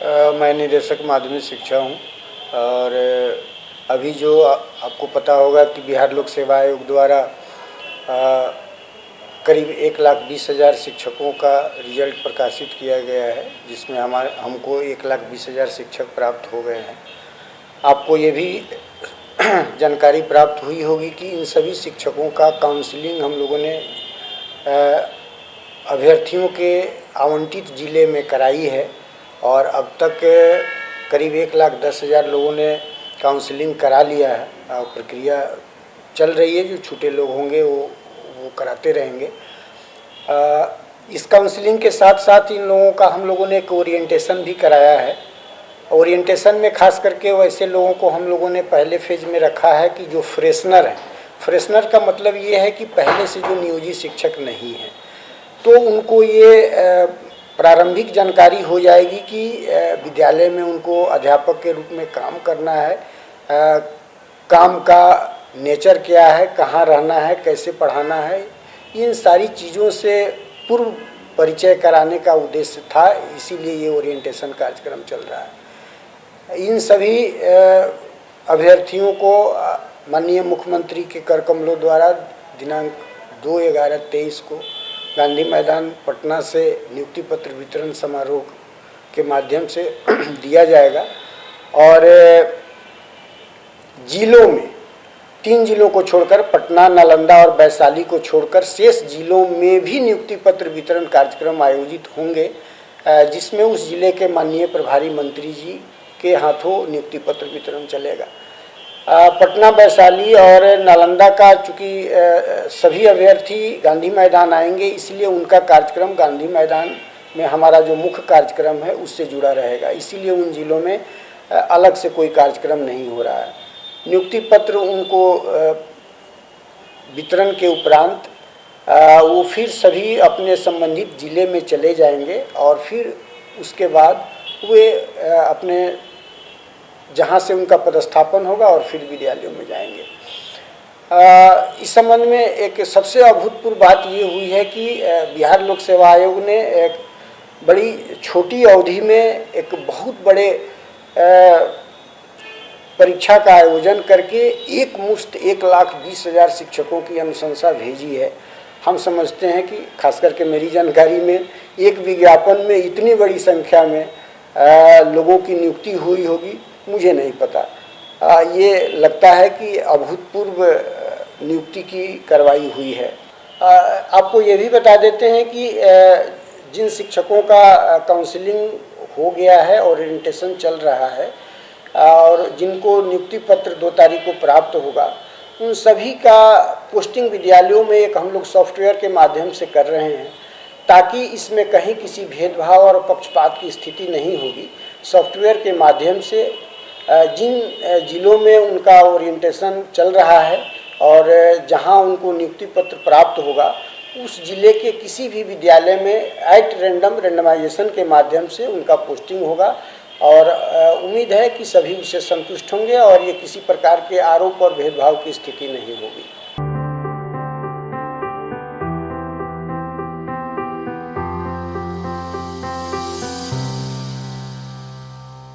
मैं निदेशक माध्यमिक शिक्षा हूँ और अभी जो आपको पता होगा कि बिहार लोक सेवा आयोग द्वारा करीब 1,20,000 शिक्षकों का रिजल्ट प्रकाशित किया गया है, जिसमें हमको 1,20,000 शिक्षक प्राप्त हो गए हैं। आपको ये भी जानकारी प्राप्त हुई होगी कि इन सभी शिक्षकों का काउंसलिंग हम लोगों ने अभ्यर्थियों के आवंटित ज़िले में कराई है और अब तक करीब 1,10,000 लोगों ने काउंसलिंग करा लिया है और प्रक्रिया चल रही है। जो छूटे लोग होंगे वो कराते रहेंगे। इस काउंसलिंग के साथ साथ इन लोगों का हम लोगों ने एक ओरिएंटेशन भी कराया है। ओरिएंटेशन में खास करके वैसे लोगों को हम लोगों ने पहले फेज में रखा है कि जो फ्रेशनर हैं। फ्रेशनर का मतलब ये है कि पहले से जो नियोजित शिक्षक नहीं हैं, तो उनको ये प्रारंभिक जानकारी हो जाएगी कि विद्यालय में उनको अध्यापक के रूप में काम करना है, काम का नेचर क्या है, कहाँ रहना है, कैसे पढ़ाना है, इन सारी चीज़ों से पूर्व परिचय कराने का उद्देश्य था। इसीलिए ये ओरिएंटेशन कार्यक्रम चल रहा है। इन सभी अभ्यर्थियों को माननीय मुख्यमंत्री के कर कमलों द्वारा दिनांक 2/11/23 को गांधी मैदान पटना से नियुक्ति पत्र वितरण समारोह के माध्यम से दिया जाएगा और जिलों में 3 जिलों को छोड़कर पटना, नालंदा और वैशाली को छोड़कर शेष जिलों में भी नियुक्ति पत्र वितरण कार्यक्रम आयोजित होंगे, जिसमें उस जिले के माननीय प्रभारी मंत्री जी के हाथों नियुक्ति पत्र वितरण चलेगा। पटना, वैशाली और नालंदा का चूँकि सभी अभ्यर्थी गांधी मैदान आएंगे, इसलिए उनका कार्यक्रम गांधी मैदान में हमारा जो मुख्य कार्यक्रम है उससे जुड़ा रहेगा। इसीलिए उन जिलों में अलग से कोई कार्यक्रम नहीं हो रहा है। नियुक्ति पत्र उनको वितरण के उपरांत वो फिर सभी अपने संबंधित जिले में चले जाएंगे और फिर उसके बाद वे अपने जहाँ से उनका पदस्थापन होगा और फिर विद्यालयों में जाएंगे। इस संबंध में एक सबसे अभूतपूर्व बात ये हुई है कि बिहार लोक सेवा आयोग ने एक बड़ी छोटी अवधि में एक बहुत बड़े परीक्षा का आयोजन करके एक मुश्त 1,20,000 शिक्षकों की अनुशंसा भेजी है। हम समझते हैं कि खास करके मेरी जानकारी में एक विज्ञापन में इतनी बड़ी संख्या में लोगों की नियुक्ति हुई होगी, मुझे नहीं पता। ये लगता है कि अभूतपूर्व नियुक्ति की कार्रवाई हुई है। आपको ये भी बता देते हैं कि जिन शिक्षकों का काउंसलिंग हो गया है, ओरिएंटेशन चल रहा है और जिनको नियुक्ति पत्र 2 तारीख को प्राप्त होगा, उन सभी का पोस्टिंग विद्यालयों में एक हम लोग सॉफ्टवेयर के माध्यम से कर रहे हैं, ताकि इसमें कहीं किसी भेदभाव और पक्षपात की स्थिति नहीं होगी। सॉफ्टवेयर के माध्यम से जिन जिलों में उनका ओरिएंटेशन चल रहा है और जहां उनको नियुक्ति पत्र प्राप्त होगा, उस जिले के किसी भी विद्यालय में एट रेंडमाइजेशन के माध्यम से उनका पोस्टिंग होगा और उम्मीद है कि सभी उससे संतुष्ट होंगे और ये किसी प्रकार के आरोप और भेदभाव की स्थिति नहीं होगी।